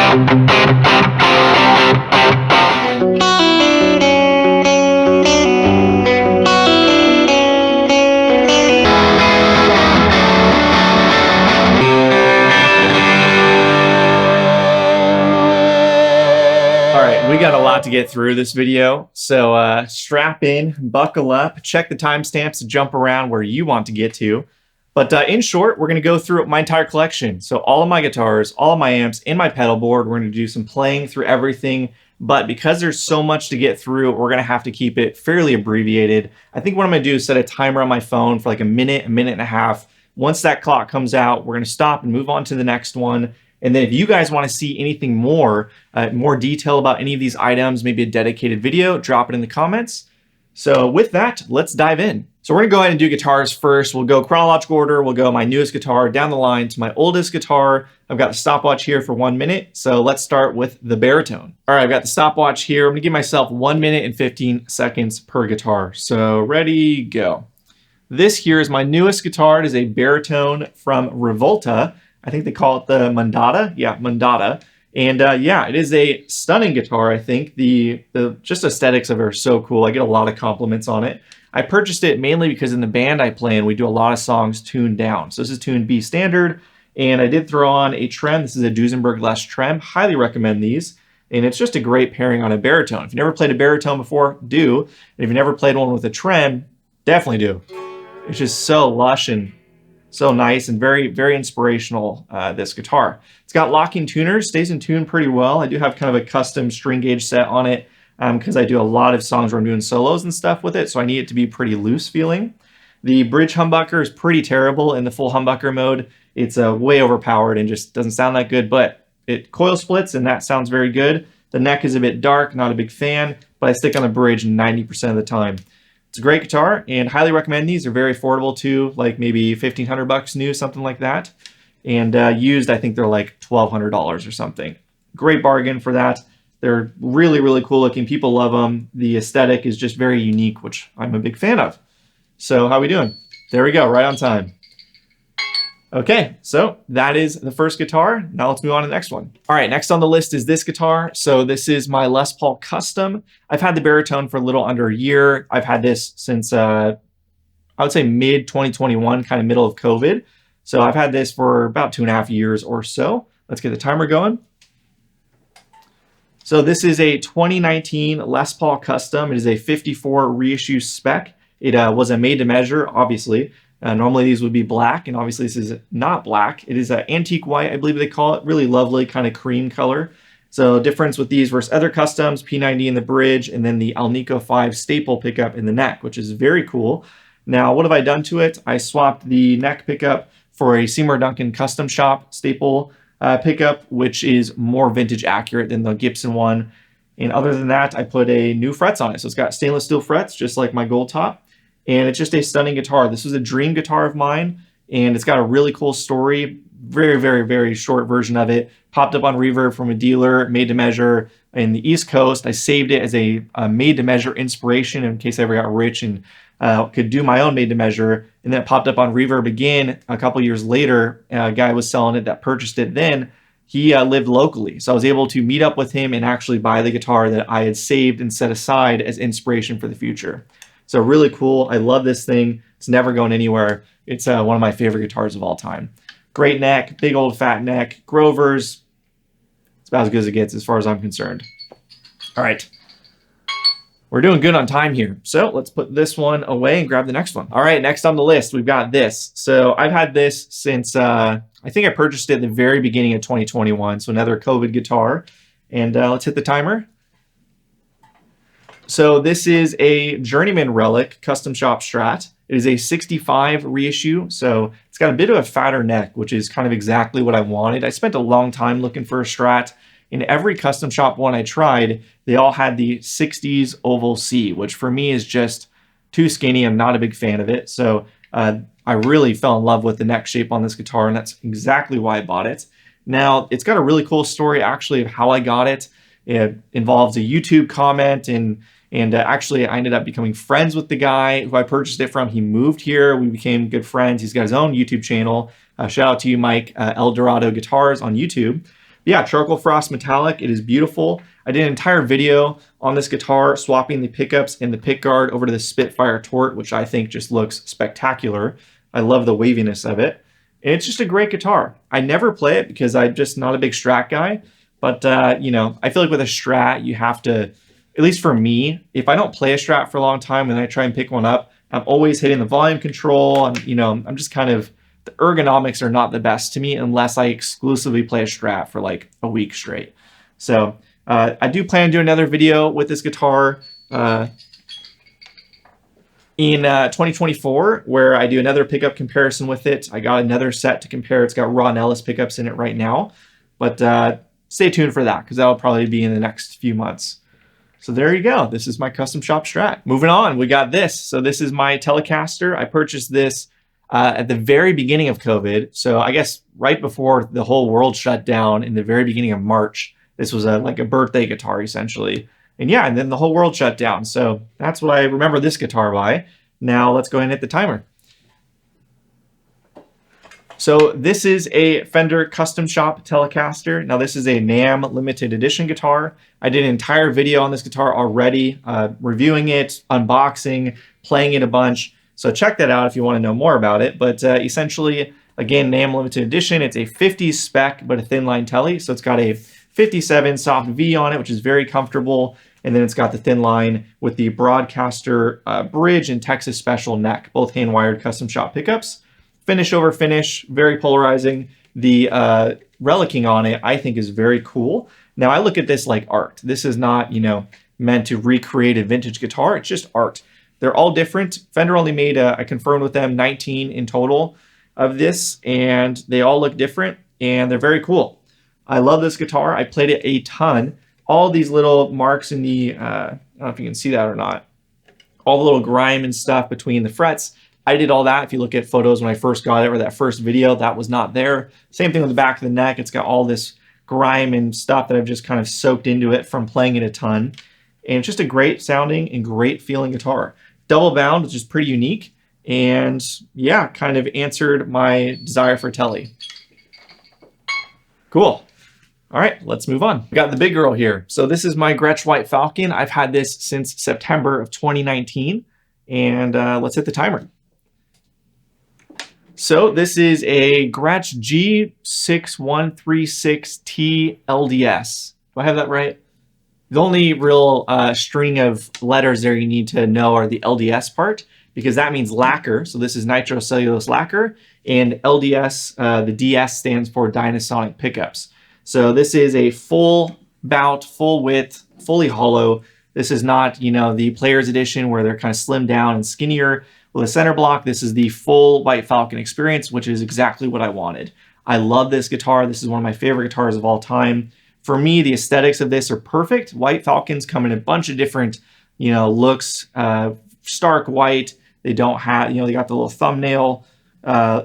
We got a lot to get through this video, so strap in, buckle up, check the timestamps to jump around where you want to get to. But in short, we're going to go through my entire collection. So all of my guitars, all of my amps, and my pedal board. We're going to do some playing through everything. But because there's so much to get through, we're going to have to keep it fairly abbreviated. I think what I'm going to do is set a timer on my phone for like a minute and a half. Once that clock comes out, we're going to stop and move on to the next one. And then if you guys want to see anything more, more detail about any of these items, maybe a dedicated video, drop it in the comments. So with that, let's dive in. So we're gonna go ahead and do guitars first. We'll go chronological order. We'll go my newest guitar down the line to my oldest guitar. I've got the stopwatch here for 1 minute. So let's start with the baritone. All right, I've got the stopwatch here. I'm gonna give myself 1 minute and 15 seconds per guitar. So ready, go. This here is my newest guitar. It is a baritone from Rivolta. I think they call it the Mandata. Yeah, Mandata. And yeah, it is a stunning guitar. I think the just aesthetics of it are so cool. I get a lot of compliments on it. I purchased it mainly because in the band I play in, we do a lot of songs tuned down. So this is tuned B standard. And I did throw on a trem. This is a Duesenberg Les trem. Highly recommend these. And it's just a great pairing on a baritone. If you never played a baritone before, do. And if you never played one with a trem, definitely do. It's just so lush and so nice and very, very inspirational, this guitar. It's got locking tuners, stays in tune pretty well. I do have kind of a custom string gauge set on it because I do a lot of songs where I'm doing solos and stuff with it, so I need it to be pretty loose feeling. The bridge humbucker is pretty terrible in the full humbucker mode. It's way overpowered and just doesn't sound that good, but it coil splits and that sounds very good. The neck is a bit dark, not a big fan, but I stick on the bridge 90% of the time. It's a great guitar and highly recommend these. They're very affordable too, like maybe 1,500 bucks new, something like that. And used, I think they're like $1,200 or something. Great bargain for that. They're really, really cool looking. People love them. The aesthetic is just very unique, which I'm a big fan of. So how we doing? There we go, right on time. Okay, so that is the first guitar. Now let's move on to the next one. All right, next on the list is this guitar. So this is my Les Paul Custom. I've had the baritone for a little under a year. I've had this since, I would say mid 2021, kind of middle of COVID. So I've had this for about 2.5 years or so. Let's get the timer going. So this is a 2019 Les Paul Custom. It is a 54 reissue spec. It was a made to measure, obviously. Normally these would be black, and obviously this is not black. It is an antique white, I believe they call it. Really lovely, kind of cream color. So difference with these versus other customs, P90 in the bridge, and then the Alnico 5 staple pickup in the neck, which is very cool. Now, what have I done to it? I swapped the neck pickup for a Seymour Duncan Custom Shop staple pickup, which is more vintage accurate than the Gibson one. And other than that, I put a new frets on it. So it's got stainless steel frets, just like my Goldtop. And it's just a stunning guitar. This was a dream guitar of mine, and it's got a really cool story. Very, very, very short version of it. Popped up on Reverb from a dealer, made to measure in the East Coast. I saved it as a made to measure inspiration in case I ever got rich and could do my own made to measure. And then it popped up on Reverb again a couple years later. A guy was selling it that purchased it then. He lived locally, so I was able to meet up with him and actually buy the guitar that I had saved and set aside as inspiration for the future. So really cool. I love this thing. It's never going anywhere. It's one of my favorite guitars of all time. Great neck, big old fat neck. Grovers. It's about as good as it gets as far as I'm concerned. All right. We're doing good on time here. So let's put this one away and grab the next one. All right, next on the list, we've got this. So I've had this since, I think I purchased it at the very beginning of 2021. So another COVID guitar. And let's hit the timer. So this is a Journeyman Relic Custom Shop Strat. It is a 65 reissue, so it's got a bit of a fatter neck, which is kind of exactly what I wanted. I spent a long time looking for a Strat. In every custom shop one I tried, they all had the 60s oval C, which for me is just too skinny. I'm not a big fan of it. So I really fell in love with the neck shape on this guitar, and that's exactly why I bought it. Now, it's got a really cool story actually of how I got it. It involves a YouTube comment, and actually I ended up becoming friends with the guy who I purchased it from. He moved here. We became good friends. He's got his own YouTube channel. Shout out to you, Mike, El Dorado Guitars on YouTube. Yeah, charcoal frost metallic. It is beautiful. I did an entire video on this guitar, swapping the pickups and the pick guard over to the Spitfire Tort, which I think just looks spectacular. I love the waviness of it. And it's just a great guitar. I never play it because I'm just not a big Strat guy. But, you know, I feel like with a Strat, you have to, at least for me, if I don't play a Strat for a long time and then I try and pick one up, I'm always hitting the volume control. And, you know, I'm just kind of, the ergonomics are not the best to me unless I exclusively play a Strat for like a week straight. So I do plan to do another video with this guitar in 2024, where I do another pickup comparison with it. I got another set to compare. It's got Ron Ellis pickups in it right now, but stay tuned for that because that'll probably be in the next few months. So there you go. This is my custom shop Strat. Moving on, we got this. So this is my Telecaster. I purchased this at the very beginning of COVID. So I guess right before the whole world shut down in the very beginning of March. This was like a birthday guitar essentially. And yeah, and then the whole world shut down. So that's what I remember this guitar by. Now let's go ahead and hit the timer. So this is a Fender Custom Shop Telecaster. Now this is a NAMM limited edition guitar. I did an entire video on this guitar already, reviewing it, unboxing, playing it a bunch. So check that out if you want to know more about it. But essentially, again, NAMM limited edition. It's a 50s spec, but a Thinline Tele. So it's got a 57 soft V on it, which is very comfortable. And then it's got the Thinline with the Broadcaster bridge and Texas Special neck, both hand-wired custom shop pickups. Finish over finish, very polarizing. The relicking on it, I think, is very cool. Now, I look at this like art. This is not, you know, meant to recreate a vintage guitar. It's just art. They're all different. Fender only made, I confirmed with them, 19 in total of this, and they all look different, and they're very cool. I love this guitar. I played it a ton. All these little marks in the, I don't know if you can see that or not, all the little grime and stuff between the frets. I did all that. If you look at photos when I first got it or that first video, that was not there. Same thing with the back of the neck. It's got all this grime and stuff that I've just kind of soaked into it from playing it a ton. And it's just a great sounding and great feeling guitar. Double bound, which is pretty unique. And yeah, kind of answered my desire for Tele. Cool. All right, let's move on. We got the big girl here. So this is my Gretsch White Falcon. I've had this since September of 2019. And let's hit the timer. So this is a Gretsch G6136T LDS. Do I have that right? The only real string of letters there you need to know are the LDS part, because that means lacquer. So this is nitrocellulose lacquer, and LDS, the DS stands for Dynasonic pickups. So this is a full bout, full width, fully hollow. This is not, you know, the Player's Edition where they're kind of slimmed down and skinnier with a center block. This is the full White Falcon experience, which is exactly what I wanted. I love this guitar. This is one of my favorite guitars of all time. For me, the aesthetics of this are perfect. White Falcons come in a bunch of different, you know, looks. Stark white. They don't have, you know, they got the little thumbnail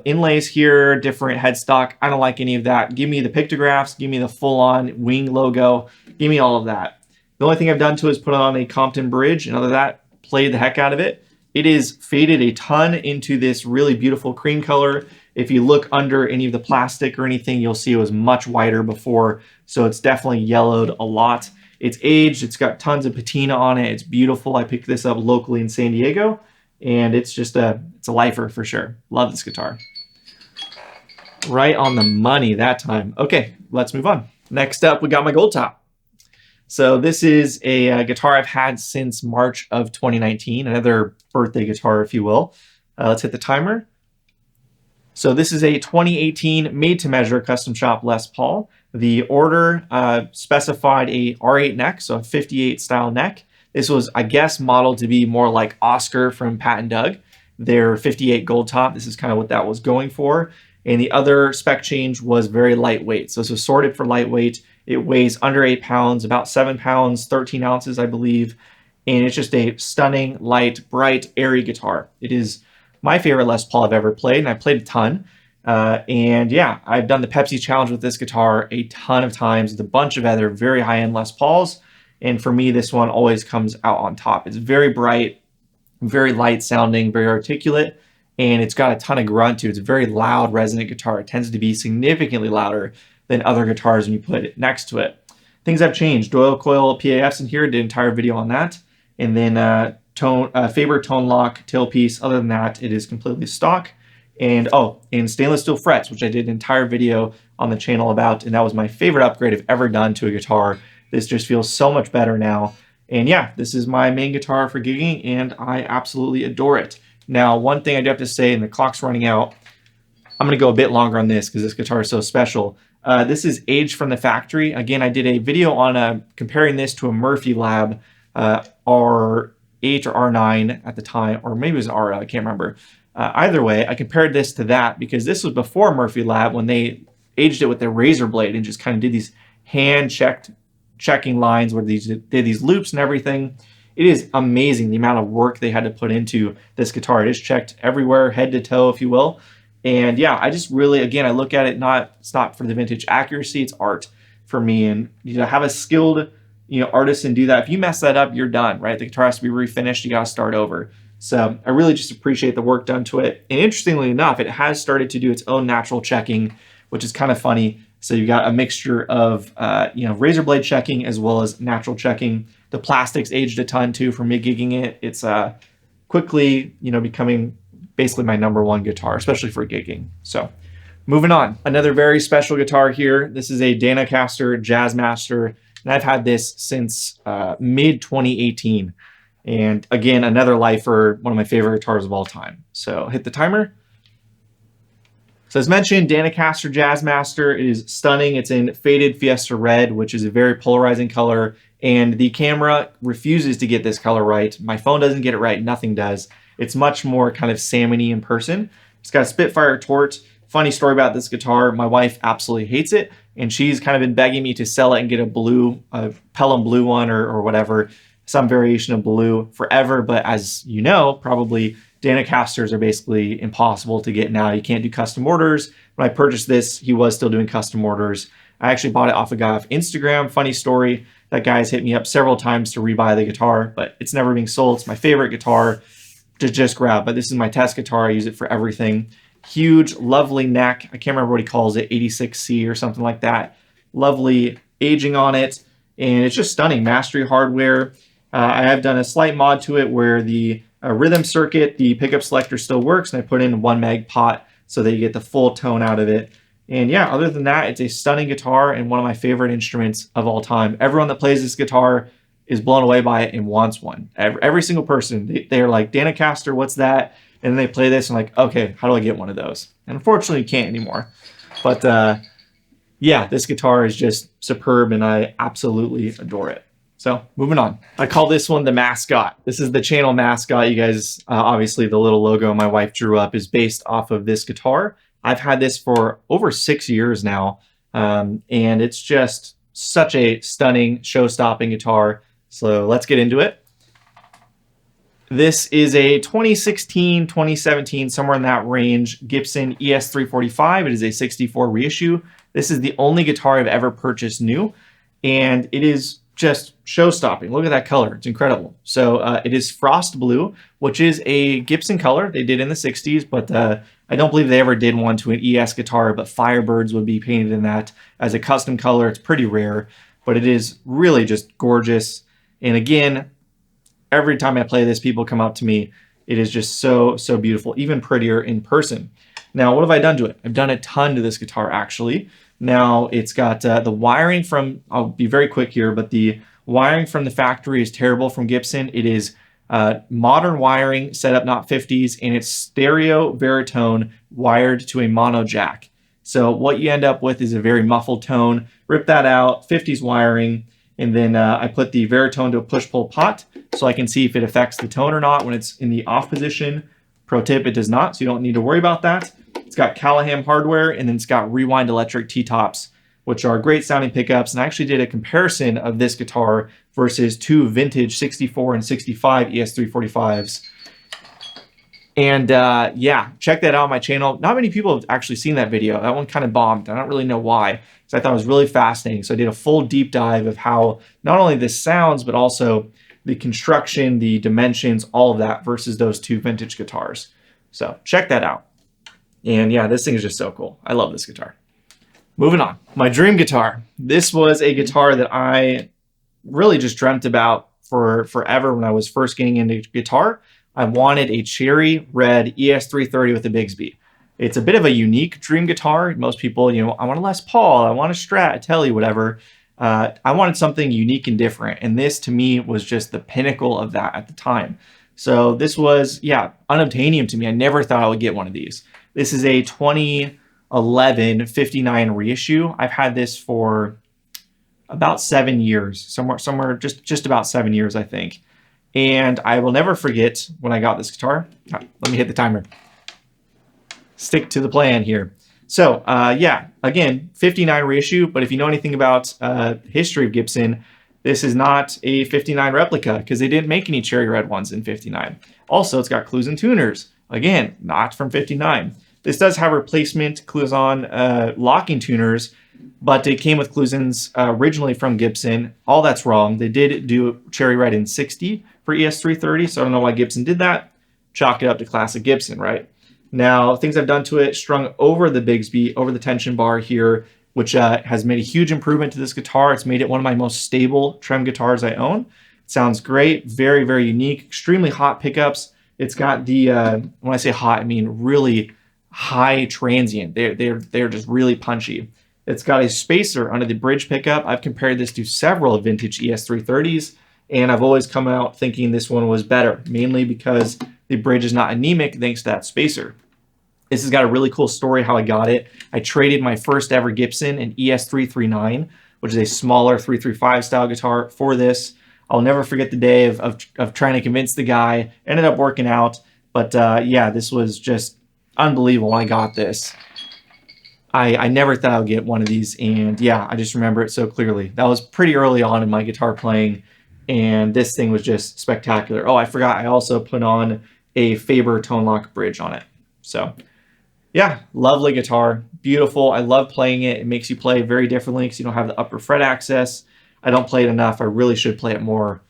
inlays here, different headstock. I don't like any of that. Give me the pictographs. Give me the full-on wing logo. Give me all of that. The only thing I've done to it is put on a Compton bridge, and other than that, played the heck out of it. It is faded a ton into this really beautiful cream color. If you look under any of the plastic or anything, you'll see it was much whiter before, so it's definitely yellowed a lot. It's aged, it's got tons of patina on it, it's beautiful. I picked this up locally in San Diego, and it's just it's a lifer for sure. Love this guitar. Right on the money that time. Okay, let's move on. Next up, we got my Goldtop. So this is a guitar I've had since March of 2019, another birthday guitar, if you will. Let's hit the timer. So this is a 2018 made-to-measure custom shop Les Paul. The order specified a R8 neck, so a 58 style neck. This was, I guess, modeled to be more like Oscar from Pat and Doug, their 58 Goldtop. This is kind of what that was going for. And the other spec change was very lightweight. So this was sorted for lightweight. It weighs under 8 pounds, about 7 pounds, 13 ounces, I believe. And it's just a stunning, light, bright, airy guitar. It is my favorite Les Paul I've ever played, and I played a ton. And yeah, I've done the Pepsi Challenge with this guitar a ton of times with a bunch of other very high-end Les Pauls. And for me, this one always comes out on top. It's very bright, very light sounding, very articulate, and it's got a ton of grunt to it. It's a very loud, resonant guitar. It tends to be significantly louder than other guitars when you put it next to it. Things have changed. Doyle coil PAFs in here, did an entire video on that. And then Faber tone lock tailpiece. Other than that, it is completely stock. And and stainless steel frets, which I did an entire video on the channel about, and that was my favorite upgrade I've ever done to a guitar. This just feels so much better now. And yeah, this is my main guitar for gigging, and I absolutely adore it. Now, one thing I do have to say, and the clock's running out, I'm gonna go a bit longer on this because this guitar is so special. This is aged from the factory. Again, I did a video on comparing this to a Murphy Lab R8 or R9 at the time, or maybe it was an R, I can't remember. Either way, I compared this to that because this was before Murphy Lab when they aged it with their razor blade and just kind of did these checking lines where they did these loops and everything. It is amazing the amount of work they had to put into this guitar. It is checked everywhere, head to toe, if you will. And yeah, I just really, again, I look at it, it's not for the vintage accuracy, it's art for me. And have a skilled artisan do that. If you mess that up, you're done, right? The guitar has to be refinished, you gotta start over. So I really just appreciate the work done to it. And interestingly enough, it has started to do its own natural checking, which is kind of funny. So you've got a mixture of razor blade checking as well as natural checking. The plastic's aged a ton too for me gigging it. It's quickly becoming basically my #1 guitar, especially for gigging. So moving on, another very special guitar here. This is a Danocaster Jazzmaster, and I've had this since mid 2018. And again, another lifer, one of my favorite guitars of all time. So hit the timer. So as mentioned, Danocaster Jazzmaster is stunning. It's in faded Fiesta Red, which is a very polarizing color. And the camera refuses to get this color right. My phone doesn't get it right, nothing does. It's much more kind of salmon-y in person. It's got a Spitfire Tort. Funny story about this guitar, my wife absolutely hates it. And she's kind of been begging me to sell it and get a Pelham blue one or whatever, some variation of blue forever. But as you know, probably Danocasters are basically impossible to get now. You can't do custom orders. When I purchased this, he was still doing custom orders. I actually bought it off a guy off Instagram. Funny story, that guy's hit me up several times to rebuy the guitar, but it's never being sold. It's my favorite guitar to just grab, but this is my test guitar. I use it for everything. Huge, lovely neck. I can't remember what he calls it, 86C or something like that. Lovely aging on it, and it's just stunning. Mastery hardware. I have done a slight mod to it where the rhythm circuit, the pickup selector still works, and I put in 1 meg pot so that you get the full tone out of it. And yeah, other than that, it's a stunning guitar and one of my favorite instruments of all time. Everyone that plays this guitar is blown away by it and wants one. Every single person, they're like, Danocaster, what's that? And then they play this and like, okay, how do I get one of those? And unfortunately, you can't anymore. But yeah, this guitar is just superb and I absolutely adore it. So moving on. I call this one the mascot. This is the channel mascot. You guys, obviously the little logo my wife drew up is based off of this guitar. I've had this for over 6 years now. And it's just such a stunning show-stopping guitar. So let's get into it. This is a 2016, 2017, somewhere in that range, Gibson ES345. It is a 64 reissue. This is the only guitar I've ever purchased new, and it is just show-stopping. Look at that color. It's incredible. So it is frost blue, which is a Gibson color they did in the 60s, but I don't believe they ever did one to an ES guitar, but Firebirds would be painted in that as a custom color. It's pretty rare, but it is really just gorgeous. And again, every time I play this, people come up to me. It is just so, so beautiful, even prettier in person. Now, what have I done to it? I've done a ton to this guitar, actually. Now, it's got the wiring from, I'll be very quick here, but the wiring from the factory is terrible from Gibson. It is modern wiring, set up not 50s, and it's stereo baritone wired to a mono jack. So what you end up with is a very muffled tone. Rip that out, 50s wiring, and then I put the baritone to a push-pull pot so I can see if it affects the tone or not when it's in the off position. Pro tip, it does not, so you don't need to worry about that. It's got Callahan hardware, and then it's got Rewind electric T-tops, which are great sounding pickups. And I actually did a comparison of this guitar versus two vintage 64 and 65 ES345s. And yeah, check that out on my channel. Not many people have actually seen that video. That one kind of bombed. I don't really know why, because I thought it was really fascinating. So I did a full deep dive of how not only this sounds, but also the construction, the dimensions, all of that versus those two vintage guitars. So check that out. And yeah, this thing is just so cool. I love this guitar. Moving on. My dream guitar. This was a guitar that I really just dreamt about for forever when I was first getting into guitar. I wanted a cherry red ES330 with a Bigsby. It's a bit of a unique dream guitar. Most people, I want a Les Paul, I want a Strat, a Tele, whatever. I wanted something unique and different. And this to me was just the pinnacle of that at the time. So this was, unobtainium to me. I never thought I would get one of these. This is a 2011 59 reissue. I've had this for about 7 years, somewhere just about 7 years, I think. And I will never forget when I got this guitar. Let me hit the timer. Stick to the plan here. So again, 59 reissue, but if you know anything about history of Gibson, this is not a 59 replica because they didn't make any cherry red ones in 59. Also, it's got Clues and tuners. Again, not from 59. This does have replacement Clues-on locking tuners, but it came with Cluesons originally from Gibson. All that's wrong. They did do cherry red in 60 for ES330, so I don't know why Gibson did that. Chalk it up to classic Gibson, right? Now, things I've done to it, strung over the Bigsby, over the tension bar here, which has made a huge improvement to this guitar. It's made it one of my most stable trem guitars I own. It sounds great, very, very unique, extremely hot pickups. It's got the, when I say hot, I mean really high transient. They're just really punchy. It's got a spacer under the bridge pickup. I've compared this to several vintage ES330s, and I've always come out thinking this one was better, mainly because the bridge is not anemic thanks to that spacer. This has got a really cool story how I got it. I traded my first ever Gibson, an ES339, which is a smaller 335 style guitar, for this. I'll never forget the day of trying to convince the guy. Ended up working out, but this was just unbelievable when I got this. I never thought I would get one of these, and I just remember it so clearly. That was pretty early on in my guitar playing, and this thing was just spectacular. Oh, I forgot, I also put on a Faber tone lock bridge on it. So lovely guitar, beautiful. I love playing it. It makes you play very differently because you don't have the upper fret access. I don't play it enough. I really should play it more.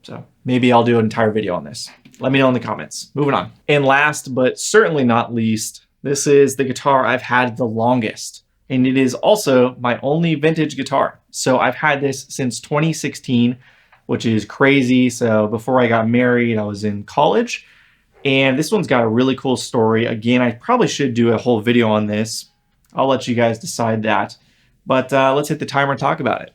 So maybe I'll do an entire video on this. Let me know in the comments. Moving on. And last, but certainly not least, this is the guitar I've had the longest. And it is also my only vintage guitar. So I've had this since 2016, which is crazy. So before I got married, I was in college. And this one's got a really cool story. Again, I probably should do a whole video on this. I'll let you guys decide that. But let's hit the timer and talk about it.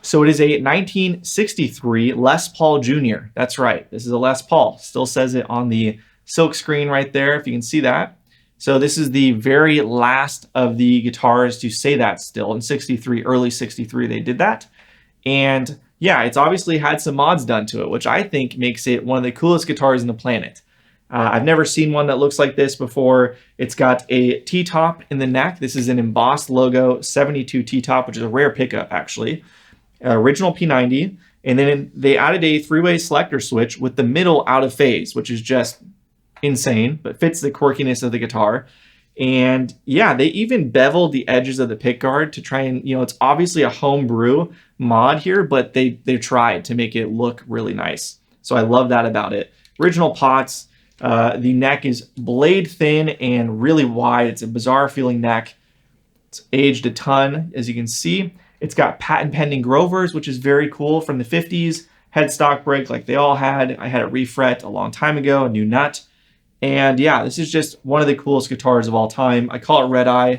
So it is a 1963 Les Paul Jr. That's right. This is a Les Paul. Still says it on the silk screen right there, if you can see that. So this is the very last of the guitars to say that still. In 63, early 63, they did that. And it's obviously had some mods done to it, which I think makes it one of the coolest guitars on the planet. I've never seen one that looks like this before. It's got a T-top in the neck. This is an embossed logo 72 T-top, which is a rare pickup, actually. Original P90. And then they added a three-way selector switch with the middle out of phase, which is just insane, but fits the quirkiness of the guitar. And they even beveled the edges of the pickguard to try and, it's obviously a homebrew mod here, but they tried to make it look really nice. So I love that about it. Original pots, the neck is blade thin and really wide. It's a bizarre feeling neck. It's aged a ton, as you can see. It's got patent pending Grovers, which is very cool, from the 50s. Headstock break like they all had. I had a refret a long time ago, a new nut. And this is just one of the coolest guitars of all time. I call it Red Eye.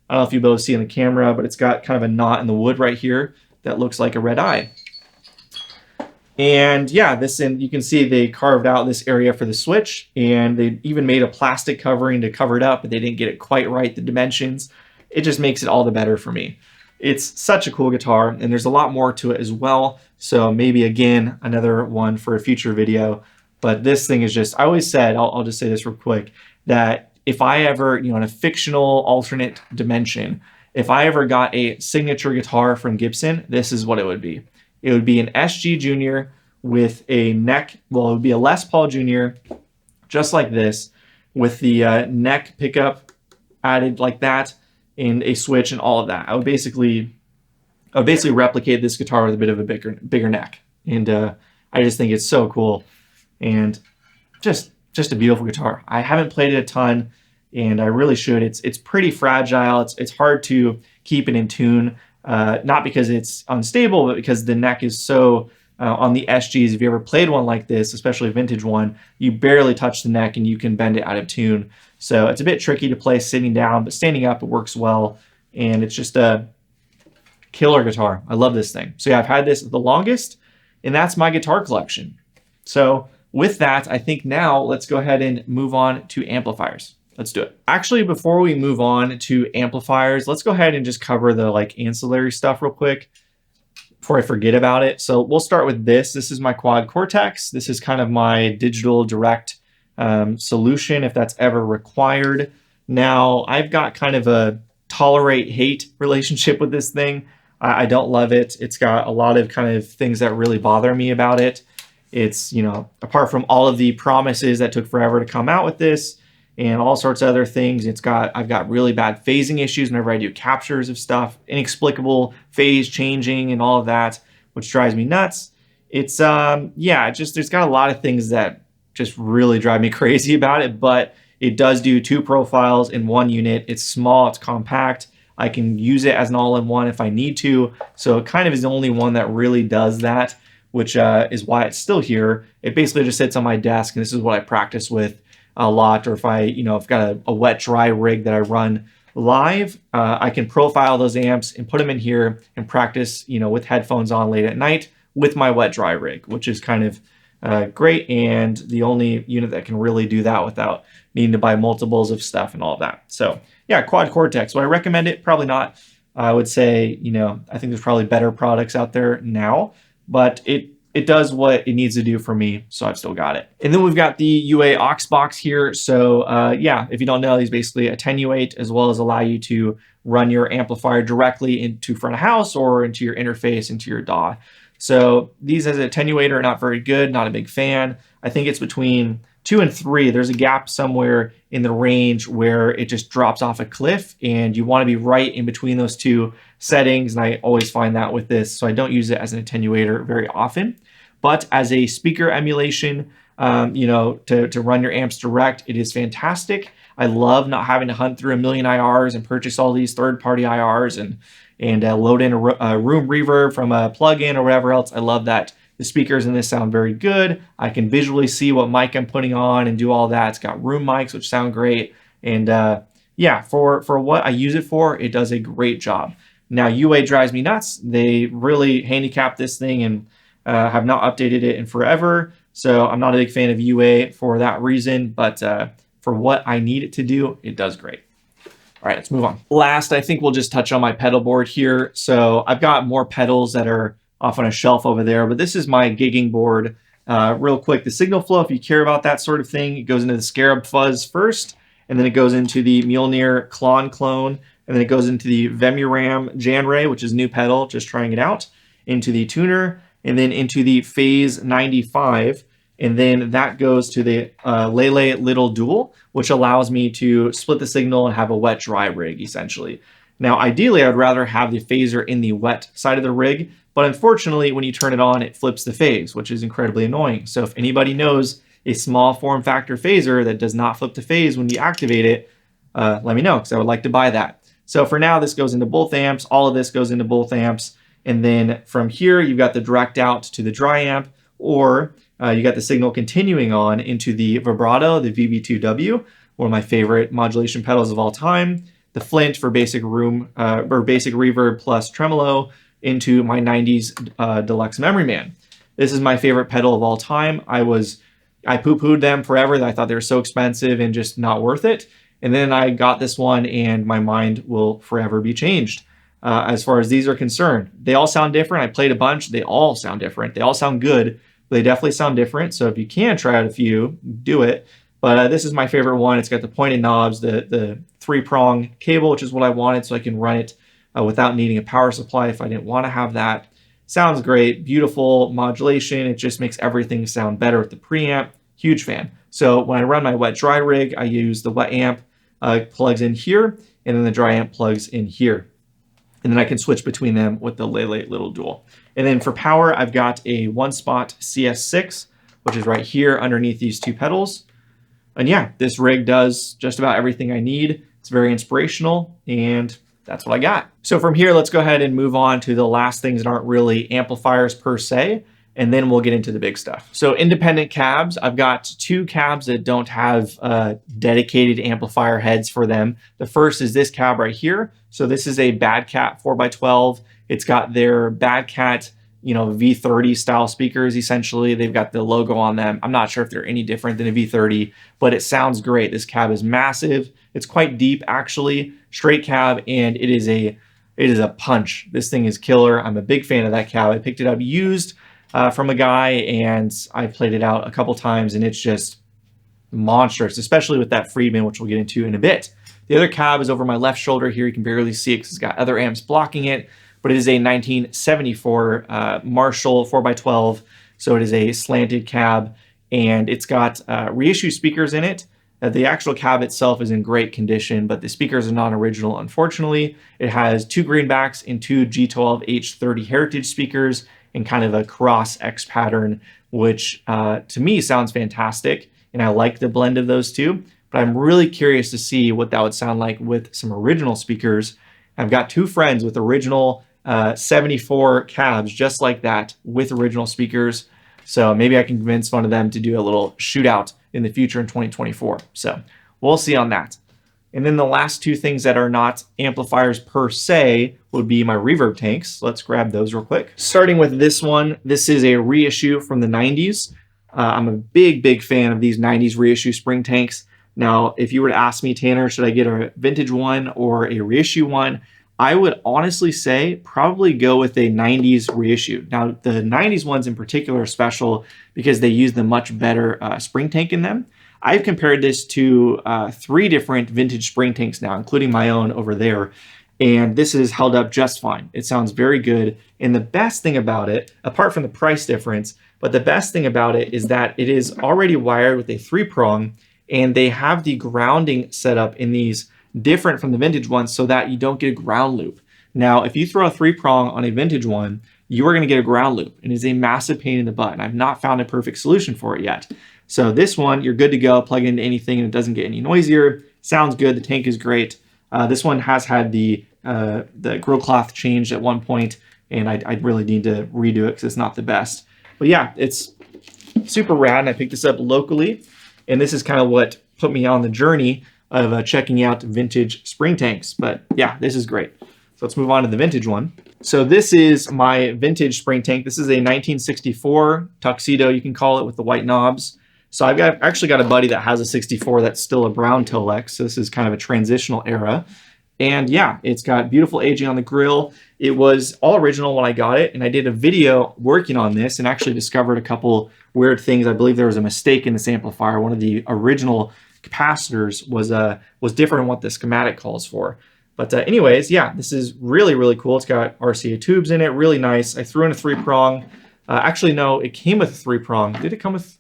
I don't know if you both see in the camera, but it's got kind of a knot in the wood right here that looks like a red eye. And you can see they carved out this area for the switch, and they even made a plastic covering to cover it up, but they didn't get it quite right, the dimensions. It just makes it all the better for me. It's such a cool guitar, and there's a lot more to it as well. So maybe, again, another one for a future video. But this thing is just, I always said, I'll just say this real quick, that if I ever, in a fictional alternate dimension, if I ever got a signature guitar from Gibson, this is what it would be. It would be an SG Junior with a neck, well, it would be a Les Paul Junior, just like this, with the neck pickup added like that, and a switch and all of that. I would basically replicate this guitar with a bit of a bigger neck. And I just think it's so cool. And just a beautiful guitar. I haven't played it a ton, and I really should. It's pretty fragile. It's hard to keep it in tune, not because it's unstable, but because the neck is so on the SGs. If you ever played one like this, especially a vintage one, you barely touch the neck and you can bend it out of tune. So it's a bit tricky to play sitting down, but standing up, it works well. And it's just a killer guitar. I love this thing. So yeah, I've had this the longest, and that's my guitar collection. So with that, I think now let's go ahead and move on to amplifiers. Let's do it. Actually, before we move on to amplifiers, let's go ahead and just cover the like ancillary stuff real quick before I forget about it. So we'll start with this. This is my quad Cortex. This is kind of my digital direct solution if that's ever required. Now, I've got kind of a tolerate-hate relationship with this thing. I don't love it. It's got a lot of kind of things that really bother me about it. It's, you know, apart from all of the promises that took forever to come out with this and all sorts of other things, I've got really bad phasing issues whenever I do captures of stuff, inexplicable phase changing and all of that, which drives me nuts. It's, yeah, there's got a lot of things that just really drive me crazy about it, but it does do 2 profiles in 1 unit. It's small, it's compact. I can use it as an all-in-one if I need to. So it kind of is the only one that really does that, which is why it's still here. It basically just sits on my desk, and this is what I practice with a lot. Or if I've got a wet dry rig that I run live, I can profile those amps and put them in here and practice, with headphones on late at night with my wet dry rig, which is kind of great, and the only unit that can really do that without needing to buy multiples of stuff and all of that. So yeah, quad Cortex. Would I recommend it? Probably not. I would say, I think there's probably better products out there now, but it does what it needs to do for me, so I've still got it. And then we've got the UA aux box here. So yeah, if you don't know, these basically attenuate as well as allow you to run your amplifier directly into front of house or into your interface, into your DAW. So these as an attenuator are not very good, not a big fan. I think it's between 2 and 3. There's a gap somewhere in the range where it just drops off a cliff, and you want to be right in between those 2 settings. And I always find that with this, so I don't use it as an attenuator very often. But as a speaker emulation, to run your amps direct, it is fantastic. I love not having to hunt through a million IRs and purchase all these third-party IRs and load in a room reverb from a plugin or whatever else. I love that the speakers in this sound very good. I can visually see what mic I'm putting on and do all that. It's got room mics, which sound great. And yeah, for what I use it for, it does a great job. Now, UA drives me nuts. They really handicapped this thing and have not updated it in forever. So I'm not a big fan of UA for that reason, but for what I need it to do, it does great. All right, let's move on. Last, I think we'll just touch on my pedal board here. So I've got more pedals that are off on a shelf over there, but this is my gigging board. Real quick, the signal flow, if you care about that sort of thing, it goes into the Scarab Fuzz first, and then it goes into the Mjolnir Klon clone, and then it goes into the Vemuram Janray, which is new pedal, just trying it out, into the tuner, and then into the Phase 95, and then that goes to the Lele Little Dual, which allows me to split the signal and have a wet dry rig, essentially. Now, ideally, I'd rather have the phaser in the wet side of the rig, but unfortunately, when you turn it on, it flips the phase, which is incredibly annoying. So if anybody knows a small form factor phaser that does not flip the phase when you activate it, let me know, because I would like to buy that. So for now, this goes into both amps. All of this goes into both amps. And then from here, you've got the direct out to the dry amp, or you got the signal continuing on into the vibrato, the VB2W, one of my favorite modulation pedals of all time, the Flint for basic room or basic reverb plus tremolo, into my 90s Deluxe Memory Man. This is my favorite pedal of all time. I poo-pooed them forever. I thought they were so expensive and just not worth it. And then I got this one, and my mind will forever be changed. As far as these are concerned, they all sound different. I played a bunch. They all sound different. They all sound good, but they definitely sound different. So if you can try out a few, do it. But this is my favorite one. It's got the pointed knobs, the 3-prong cable, which is what I wanted, so I can run it without needing a power supply if I didn't want to have that. Sounds great, beautiful modulation. It just makes everything sound better with the preamp. Huge fan. So when I run my wet dry rig, I use the wet amp plugs in here, and then the dry amp plugs in here. And then I can switch between them with the Lele Little Dual. And then for power, I've got a one-spot CS6, which is right here underneath these 2 pedals. And yeah, this rig does just about everything I need. It's very inspirational, and that's what I got. So from here, let's go ahead and move on to the last things that aren't really amplifiers per se, and then we'll get into the big stuff. So independent cabs, I've got two cabs that don't have dedicated amplifier heads for them. The first is this cab right here. So this is a Badcat 4x12. It's got their Badcat, you know, V30 style speakers. Essentially, they've got the logo on them. I'm not sure if they're any different than a V30, but it sounds great. This cab is massive. It's quite deep, actually, straight cab, and it is a punch. This thing is killer. I'm a big fan of that cab. I picked it up used from a guy, and I played it out a couple times, and it's just monstrous, especially with that Friedman, which we'll get into in a bit. The other cab is over my left shoulder here. You can barely see it because it's got other amps blocking it, but it is a 1974 Marshall 4x12, so it is a slanted cab, and it's got reissue speakers in it. The actual cab itself is in great condition, but the speakers are non-original, unfortunately. It has two greenbacks and two G12H30 Heritage speakers in kind of a cross X pattern, which to me sounds fantastic, and I like the blend of those two, but I'm really curious to see what that would sound like with some original speakers. I've got two friends with original 74 cabs just like that with original speakers, so maybe I can convince one of them to do a little shootout in the future in 2024. So we'll see on that. And then the last two things that are not amplifiers per se would be my reverb tanks. Let's grab those real quick. Starting with this one, this is a reissue from the 90s. I'm a big fan of these 90s reissue spring tanks. Now, if you were to ask me, Tanner, should I get a vintage one or a reissue one? I would honestly say probably go with a 90s reissue. Now, the 90s ones in particular are special because they use the much better spring tank in them. I've compared this to 3 different vintage spring tanks now, including my own over there, and this has held up just fine. It sounds very good, and the best thing about it, apart from the price difference, but the best thing about it is that it is already wired with a 3-prong, and they have the grounding set up in these different from the vintage ones so that you don't get a ground loop. Now, if you throw a 3-prong on a vintage one, you are going to get a ground loop, and it is a massive pain in the butt, and I've not found a perfect solution for it yet. So this one, you're good to go, plug into anything, and it doesn't get any noisier. Sounds good, the tank is great. This one has had the grill cloth changed at one point, and I really need to redo it because it's not the best. But yeah, it's super rad, and I picked this up locally, and this is kind of what put me on the journey of checking out vintage spring tanks. But yeah, this is great. So let's move on to the vintage one. So this is my vintage spring tank. This is a 1964 tuxedo, you can call it, with the white knobs. So I've actually got a buddy that has a 64 that's still a brown Tolex. So this is kind of a transitional era. And yeah, it's got beautiful aging on the grill. It was all original when I got it, and I did a video working on this and actually discovered a couple weird things. I believe there was a mistake in this amplifier. One of the original capacitors was different than what the schematic calls for. But anyways, yeah, this is really cool. It's got RCA tubes in it, really nice. I threw in a 3-prong. Actually, no, it came with a 3-prong. Did it come with?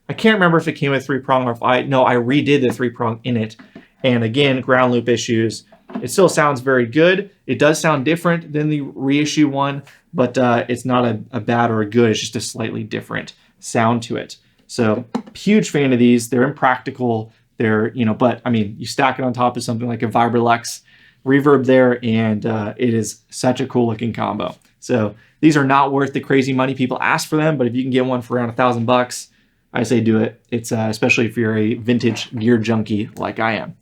I can't remember if it came with 3-prong or if I redid the 3-prong in it. And again, ground loop issues. It still sounds very good. It does sound different than the reissue one, but it's not a bad or a good. It's just a slightly different sound to it. So huge fan of these. They're impractical. They're, but I mean, you stack it on top of something like a Vibrolux Reverb there, and it is such a cool looking combo. So these are not worth the crazy money people ask for them, but if you can get one for around $1,000, I say do it. It's especially if you're a vintage gear junkie like I am.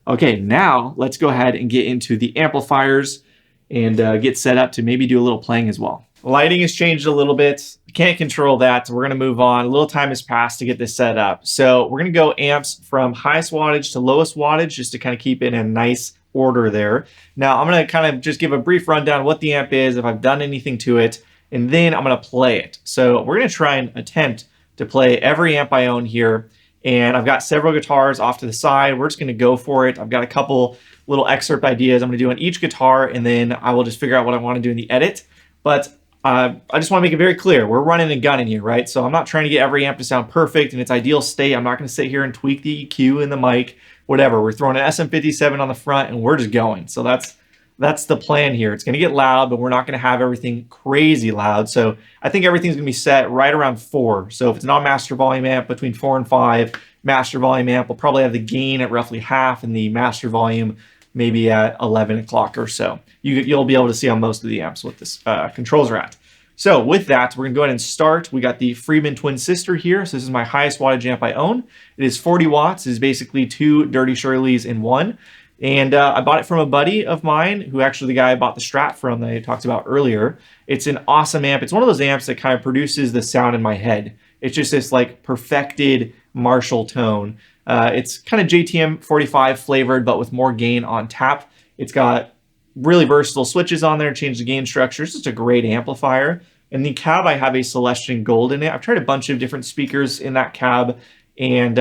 Okay, now let's go ahead and get into the amplifiers and get set up to maybe do a little playing as well. Lighting has changed a little bit. Can't control that, so we're gonna move on. A little time has passed to get this set up. So we're gonna go amps from highest wattage to lowest wattage just to kind of keep it in a nice order there. Now I'm gonna kind of just give a brief rundown of what the amp is, if I've done anything to it, and then I'm gonna play it. So we're gonna try and attempt to play every amp I own here. And I've got several guitars off to the side. We're just gonna go for it. I've got a couple little excerpt ideas I'm gonna do on each guitar, and then I will just figure out what I wanna do in the edit. But I just wanna make it very clear, we're running a gun in here, right? So I'm not trying to get every amp to sound perfect in its ideal state. I'm not gonna sit here and tweak the EQ and the mic, whatever. We're throwing an SM57 on the front and we're just going. So that's that's the plan here. It's going to get loud, but we're not going to have everything crazy loud. So I think everything's going to be set right around 4. So if it's not master volume amp, between 4 and 5, master volume amp will probably have the gain at roughly half and the master volume maybe at 11 o'clock or so. You'll be able to see on most of the amps what this controls are at. So with that, we're going to go ahead and start. We got the Friedman twin sister here. So this is my highest wattage amp I own. It is 40 watts. It is basically 2 Dirty Shirleys in one. And I bought it from a buddy of mine, who actually the guy I bought the Strat from that I talked about earlier. It's an awesome amp. It's one of those amps that kind of produces the sound in my head. It's just this like perfected Marshall tone. It's kind of JTM 45 flavored, but with more gain on tap. It's got really versatile switches on there, change the gain structure. It's just a great amplifier. In the cab, I have a Celestian Gold in it. I've tried a bunch of different speakers in that cab. And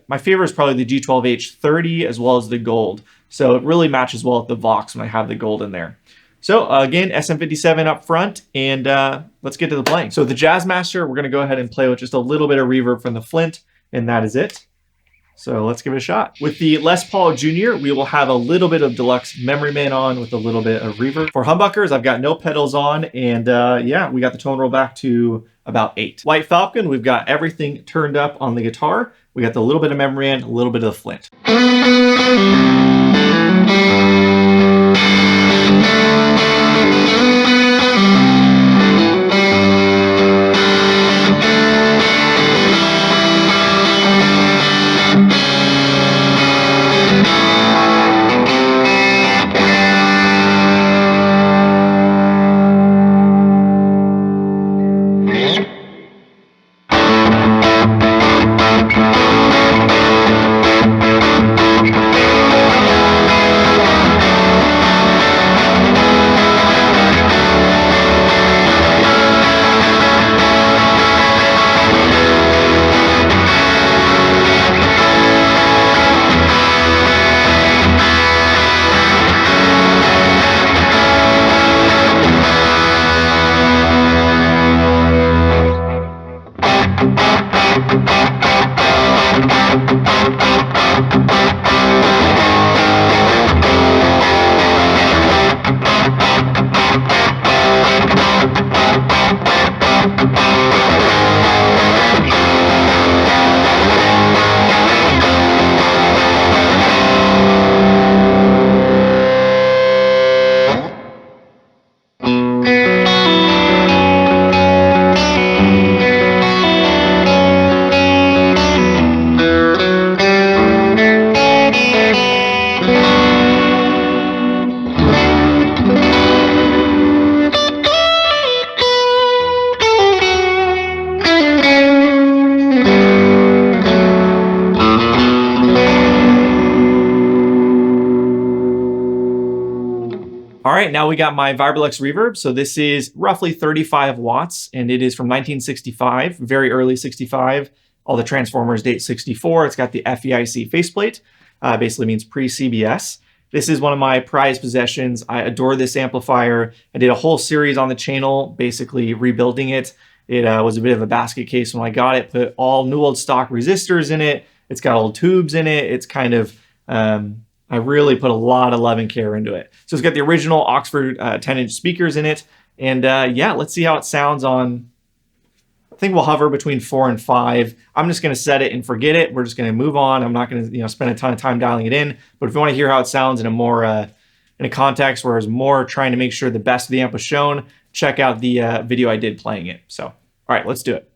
my favorite is probably the G12H30 as well as the Gold. So it really matches well with the Vox when I have the Gold in there. So again, SM57 up front, and let's get to the playing. So the Jazzmaster, we're going to go ahead and play with just a little bit of reverb from the Flint, and that is it. So let's give it a shot. With the Les Paul Jr., we will have a little bit of deluxe Memory Man on with a little bit of reverb. For humbuckers, I've got no pedals on, and yeah, we got the tone roll back to about 8. White Falcon, we've got everything turned up on the guitar. We got the little bit of Memory Man, a little bit of the Flint. All right, now we got my Vibrolux Reverb. So this is roughly 35 watts, and it is from 1965, very early 65. All the Transformers date 64. It's got the FEIC faceplate, basically means pre-CBS. This is one of my prized possessions. I adore this amplifier. I did a whole series on the channel, basically rebuilding it. It was a bit of a basket case when I got it, put all new old stock resistors in it. It's got old tubes in it. It's kind of, I really put a lot of love and care into it. So it's got the original Oxford 10-inch speakers in it. And yeah, let's see how it sounds on, I think we'll hover between 4 and 5. I'm just going to set it and forget it. We're just going to move on. I'm not going to spend a ton of time dialing it in. But if you want to hear how it sounds in a more, in a context where it's more trying to make sure the best of the amp was shown, check out the video I did playing it. So, all right, let's do it.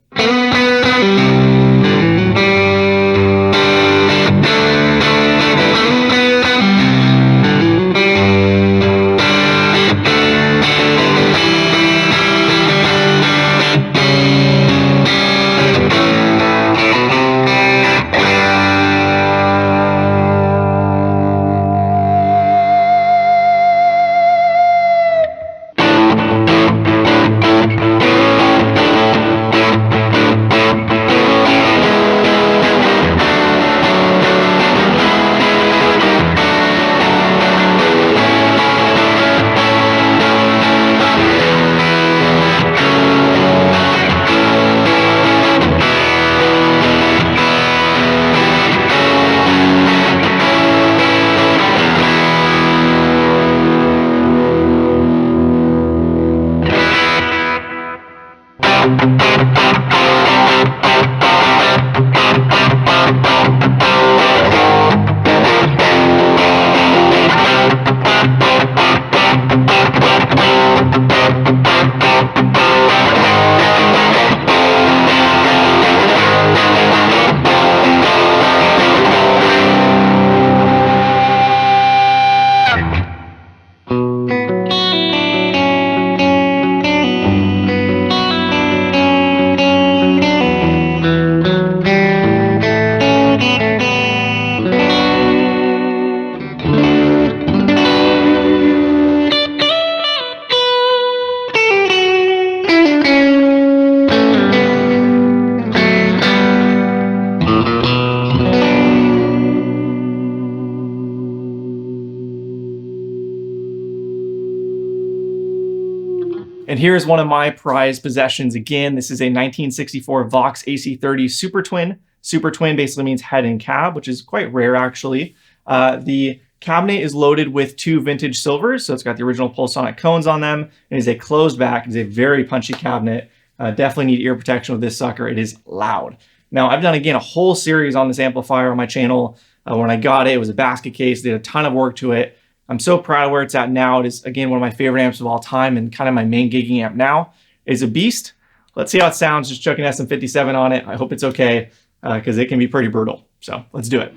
And here's one of my prized possessions again. This is a 1964 Vox AC30 Super Twin. Super Twin basically means head and cab, which is quite rare actually. The cabinet is loaded with 2 vintage silvers, so it's got the original Pulsonic cones on them. It is a closed back. It is a very punchy cabinet. Definitely need ear protection with this sucker. It is loud. Now, I've done, again, a whole series on this amplifier on my channel. When I got it, it was a basket case. Did a ton of work to it. I'm so proud of where it's at now. It is, again, one of my favorite amps of all time and kind of my main gigging amp now. It is a beast. Let's see how it sounds. Just chucking SM57 on it. I hope it's okay because it can be pretty brutal. So let's do it.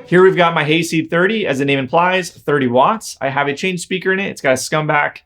Here we've got my Hayseed 30, as the name implies, 30 watts. I have a change speaker in it. It's got a Scumbag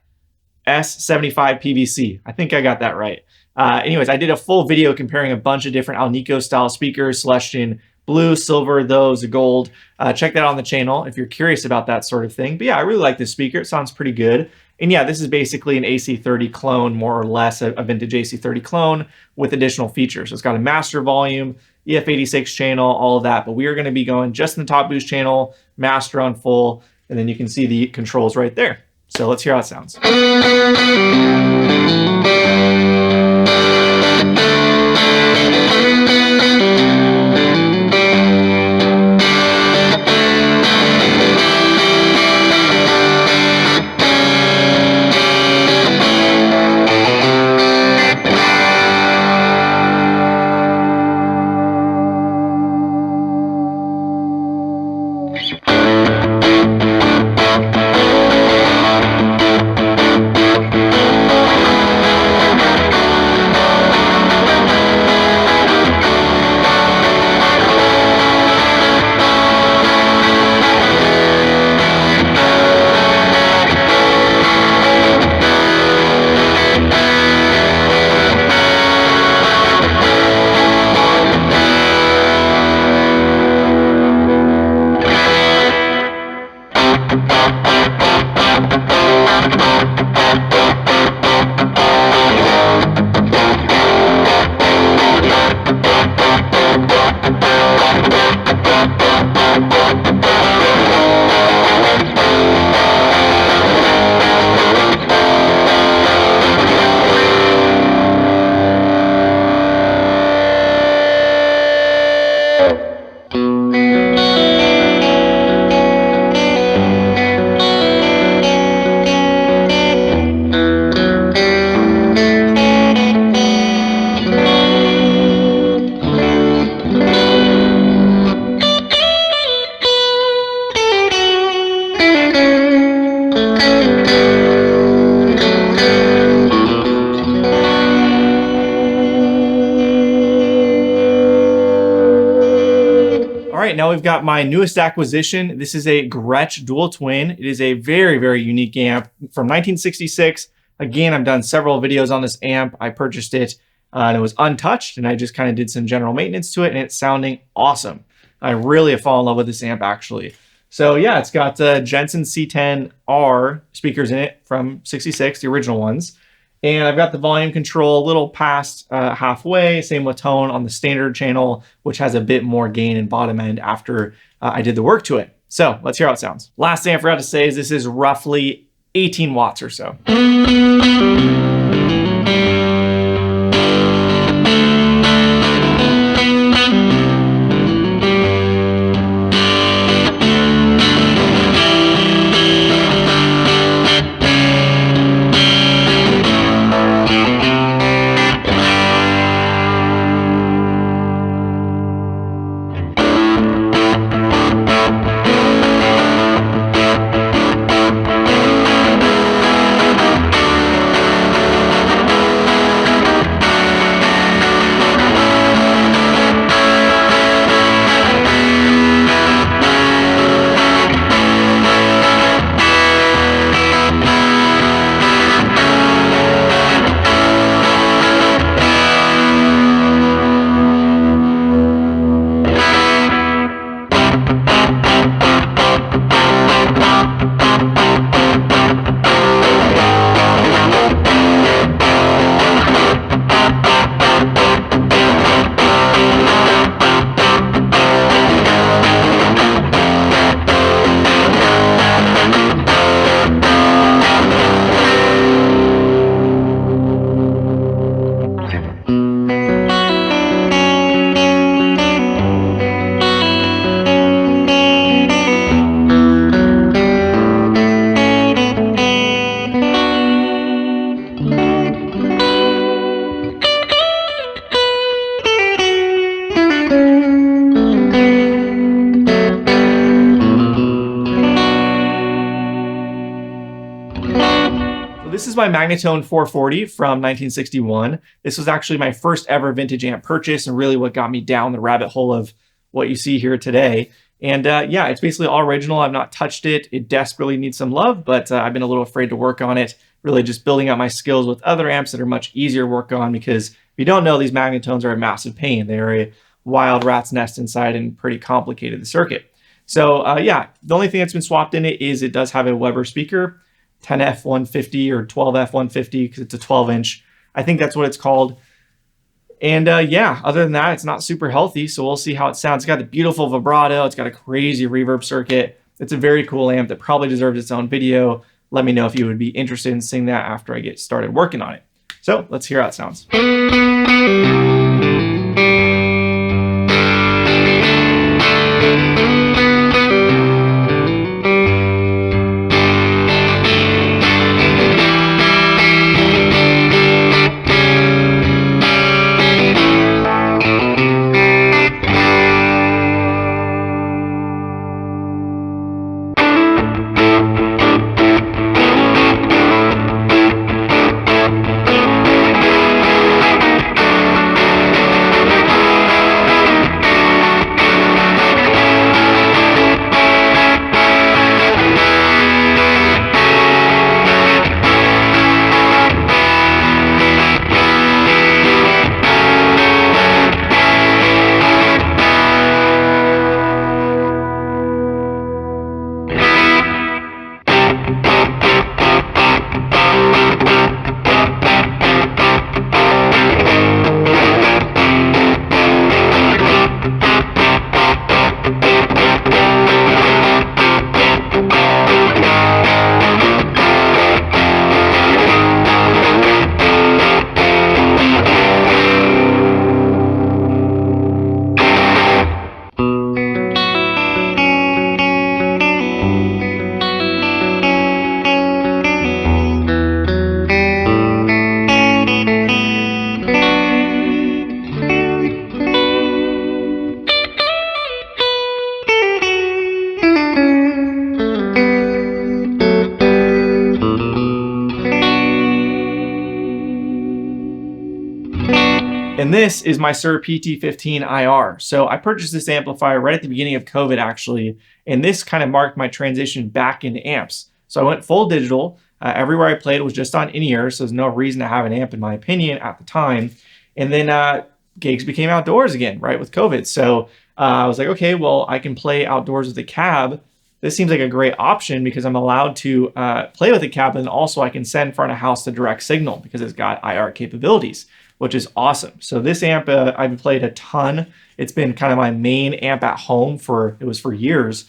S75 PVC. I think I got that right. Anyways, I did a full video comparing a bunch of different Alnico style speakers, Celestion blue, silver, those, gold. Check that out on the channel if you're curious about that sort of thing. But yeah, I really like this speaker. It sounds pretty good. And yeah, this is basically an AC30 clone, more or less a vintage AC30 clone with additional features. So it's got a master volume, EF86 channel, all of that. But we are going to be going just in the top boost channel, master on full, and then you can see the controls right there. So let's hear how it sounds. right, now we've got my newest acquisition. This is a Gretsch dual twin. It is a very, very unique amp from 1966. Again, I've done several videos on this amp. I purchased it and it was untouched, and I just kind of did some general maintenance to it, and it's sounding awesome. I really have fallen in love with this amp, actually. So yeah, it's got Jensen C10R speakers in it from 66, the original ones. And I've got the volume control a little past halfway, same with tone on the standard channel, which has a bit more gain and bottom end after I did the work to it. So let's hear how it sounds. Last thing I forgot to say is this is roughly 18 watts or so. This is my Magnatone 440 from 1961. This was actually my first ever vintage amp purchase and really what got me down the rabbit hole of what you see here today. And yeah, it's basically all original. I've not touched it. It desperately needs some love, but I've been a little afraid to work on it. Really just building out my skills with other amps that are much easier to work on, because if you don't know, these Magnatones are a massive pain. They're a wild rat's nest inside and pretty complicated, the circuit. So yeah, the only thing that's been swapped in it is it does have a Weber speaker, 10F150 or 12F150, because it's a 12-inch. I think that's what it's called. And yeah, other than that, it's not super healthy, so we'll see how it sounds. It's got a beautiful vibrato. It's got a crazy reverb circuit. It's a very cool amp that probably deserves its own video. Let me know if you would be interested in seeing that after I get started working on it. So let's hear how it sounds. And this is my Suhr PT15IR. So I purchased this amplifier right at the beginning of COVID actually, and this kind of marked my transition back into amps. So I went full digital. Everywhere I played was just on in-ears, so there's no reason to have an amp in my opinion at the time. And then gigs became outdoors again, right, with COVID. So I was like, okay, well, I can play outdoors with a cab. This seems like a great option because I'm allowed to play with a cab, and also I can send front of house to direct signal because it's got IR capabilities, which is awesome. So this amp, I've played a ton. It's been kind of my main amp at home for years,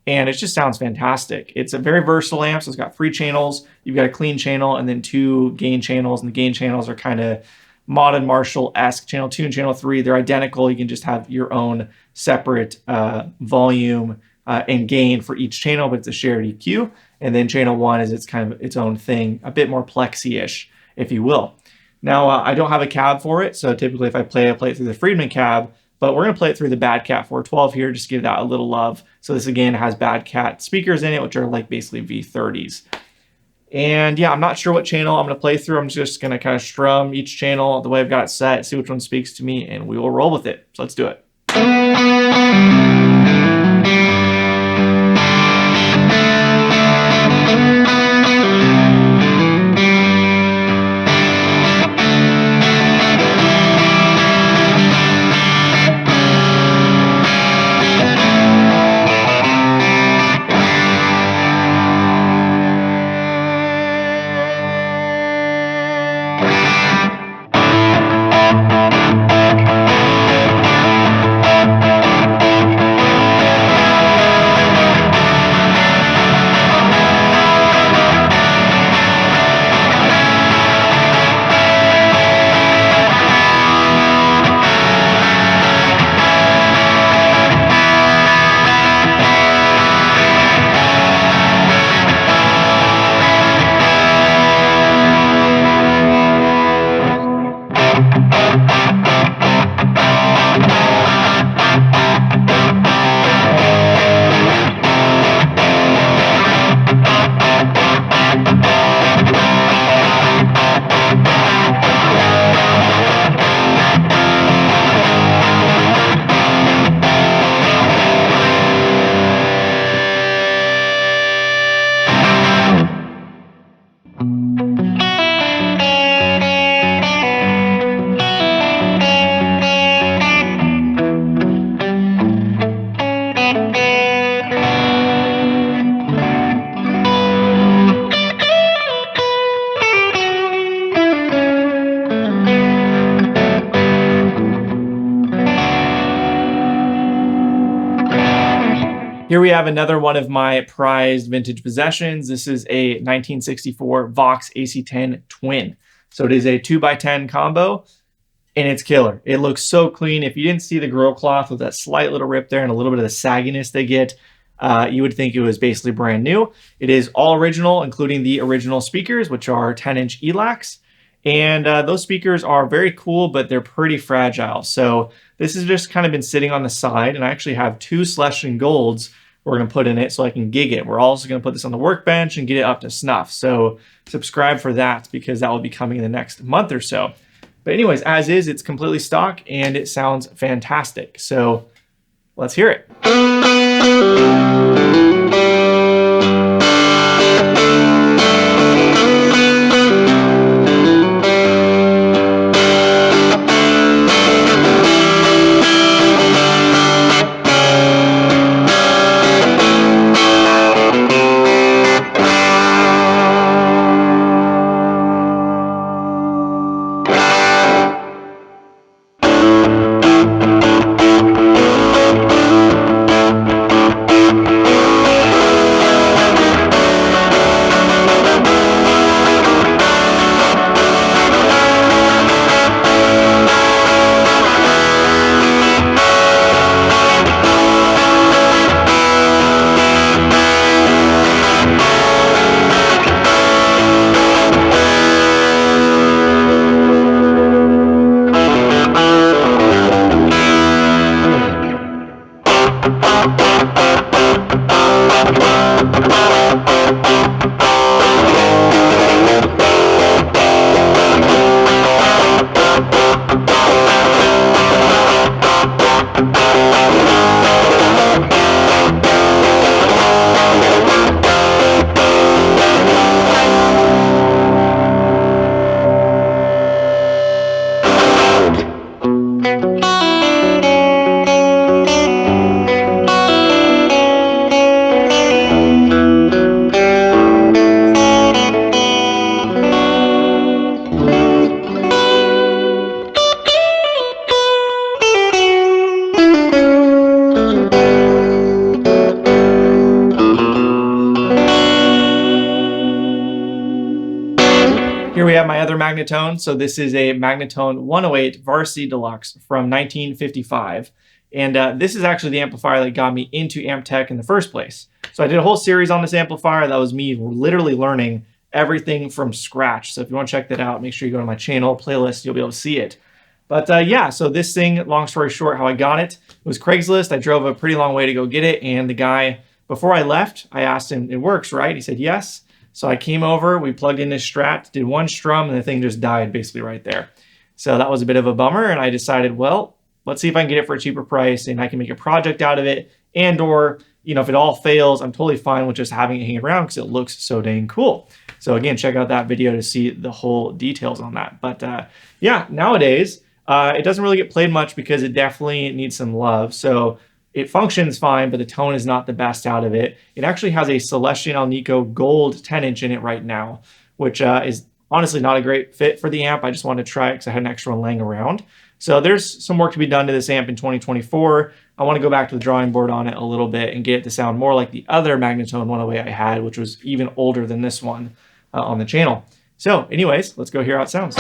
and it just sounds fantastic. It's a very versatile amp, so it's got 3 channels. You've got a clean channel and then 2 gain channels, and the gain channels are kind of Mod and Marshall-esque. Channel 2 and channel 3, they're identical. You can just have your own separate volume and gain for each channel, but it's a shared EQ. And then channel 1 is its kind of its own thing, a bit more plexi-ish, if you will. Now, I don't have a cab for it, so typically if I play it through the Friedman cab, but we're going to play it through the Badcat 412 here, just give that a little love. So this again has Badcat speakers in it, which are like basically V30s. And yeah, I'm not sure what channel I'm going to play through. I'm just going to kind of strum each channel the way I've got it set, see which one speaks to me, and we will roll with it. So let's do it. Here we have another one of my prized vintage possessions. This is a 1964 Vox AC10 Twin. So it is a 2x10 combo, and it's killer. It looks so clean. If you didn't see the grill cloth with that slight little rip there and a little bit of the sagginess they get, you would think it was basically brand new. It is all original, including the original speakers, which are 10-inch ELACs. And those speakers are very cool, but they're pretty fragile. So this has just kind of been sitting on the side, and I actually have 2 Celestion Golds we're going to put in it so I can gig it. We're also going to put this on the workbench and get it up to snuff. So subscribe for that because that will be coming in the next month or so. But anyways, as is, it's completely stock and it sounds fantastic. So let's hear it. have my other Magnatone. So this is a Magnatone 108 Varsity Deluxe from 1955. And this is actually the amplifier that got me into amp tech in the first place. So I did a whole series on this amplifier. That was me literally learning everything from scratch. So if you want to check that out, make sure you go to my channel playlist. You'll be able to see it. But yeah, so this thing, long story short, how I got it was Craigslist. I drove a pretty long way to go get it. And the guy, before I left, I asked him, it works, right? He said, yes. So I came over, we plugged in this Strat, did one strum, and the thing just died basically right there. So that was a bit of a bummer. And I decided, well, let's see if I can get it for a cheaper price and I can make a project out of it. And or, you know, if it all fails, I'm totally fine with just having it hanging around because it looks so dang cool. So again, check out that video to see the whole details on that. But yeah, nowadays, it doesn't really get played much because it definitely needs some love. So it functions fine, but the tone is not the best out of it. It actually has a Celestion Alnico Gold 10-inch in it right now, which is honestly not a great fit for the amp. I just wanted to try it because I had an extra one laying around. So there's some work to be done to this amp in 2024. I want to go back to the drawing board on it a little bit and get it to sound more like the other Magnatone 108 I had, which was even older than this one on the channel. So anyways, let's go hear how it sounds.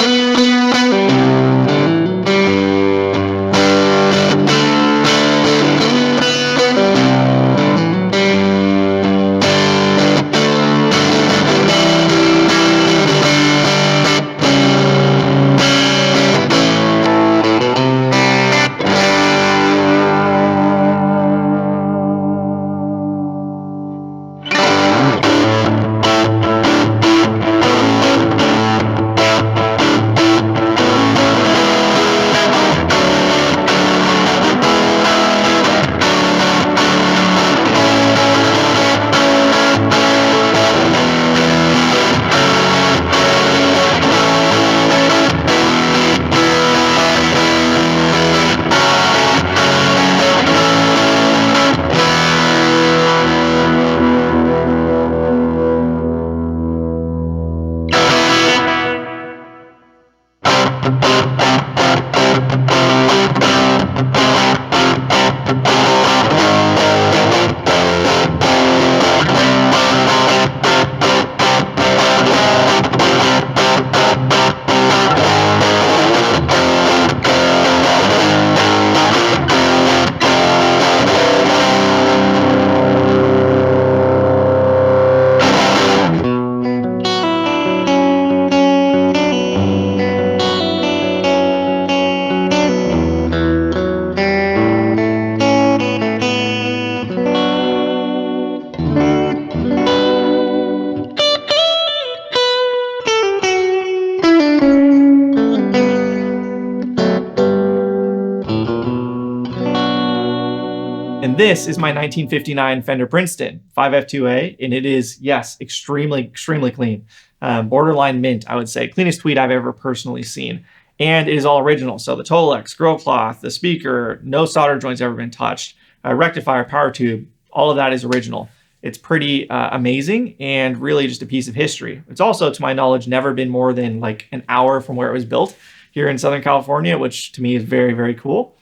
And this is my 1959 Fender Princeton 5F2A, and it is, yes, extremely clean. Borderline mint, I would say. Cleanest tweed I've ever personally seen. And it is all original. So the Tolex, grill cloth, the speaker, no solder joints ever been touched, rectifier, power tube, all of that is original. It's pretty amazing and really just a piece of history. It's also, to my knowledge, never been more than like an hour from where it was built here in Southern California, which to me is very cool.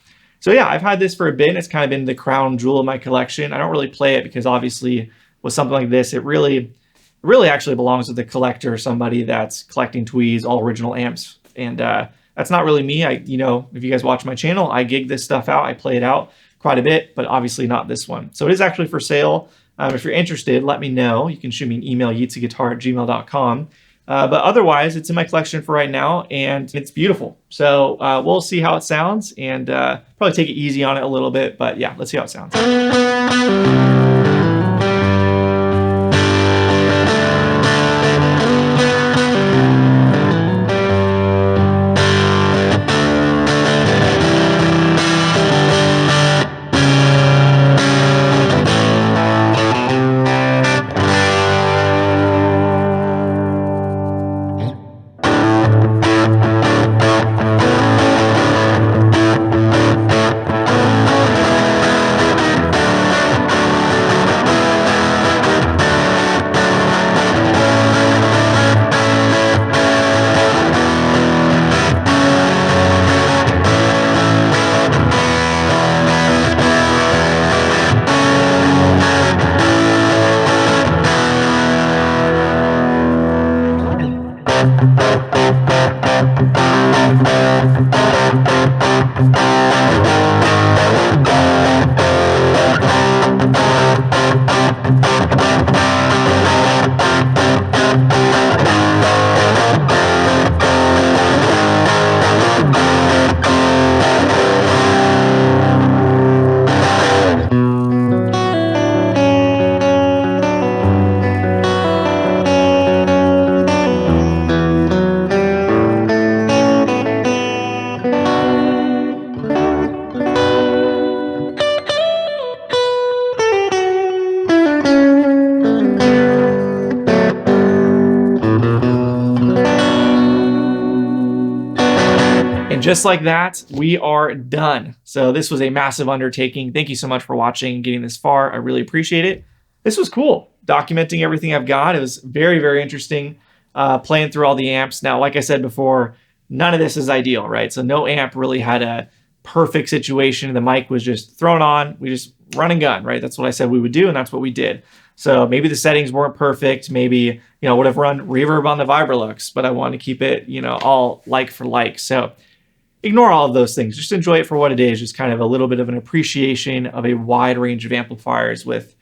So yeah, I've had this for a bit. It's kind of been the crown jewel of my collection. I don't really play it because obviously with something like this, it really actually belongs with a collector, somebody that's collecting tweeds, all original amps. And that's not really me. You know, if you guys watch my channel, I gig this stuff out. I play it out quite a bit, but obviously not this one. So it is actually for sale. If you're interested, let me know. You can shoot me an email, yeatzeeguitar@gmail.com. But otherwise, it's in my collection for right now, and it's beautiful. So we'll see how it sounds, and probably take it easy on it a little bit. But yeah, let's see how it sounds. And just like that, we are done. So this was a massive undertaking. Thank you so much for watching and getting this far. I really appreciate it. This was cool, documenting everything I've got. It was very, very interesting playing through all the amps. Now, like I said before, none of this is ideal, right? So no amp really had a perfect situation. The mic was just thrown on. We just run and gun, right? That's what I said we would do, and that's what we did. So maybe the settings weren't perfect. Maybe, would have run reverb on the Vibrolux, but I wanted to keep it, all like for like. So ignore all of those things. Just enjoy it for what it is. Just kind of a little bit of an appreciation of a wide range of amplifiers with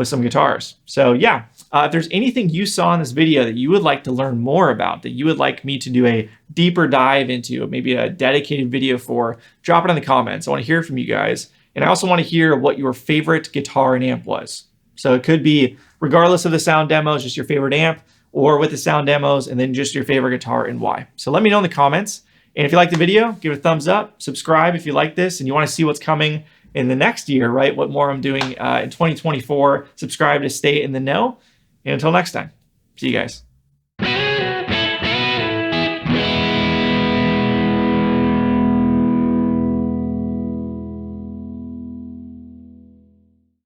some guitars. So yeah, if there's anything you saw in this video that you would like to learn more about, that you would like me to do a deeper dive into, maybe a dedicated video for, drop it in the comments. I want to hear from you guys. And I also want to hear what your favorite guitar and amp was. So it could be, regardless of the sound demos, just your favorite amp, or with the sound demos, and then just your favorite guitar and why. So let me know in the comments. And if you like the video, give it a thumbs up, subscribe if you like this and you want to see what's coming in the next year, right? What more I'm doing in 2024. Subscribe to stay in the know. And until next time, see you guys.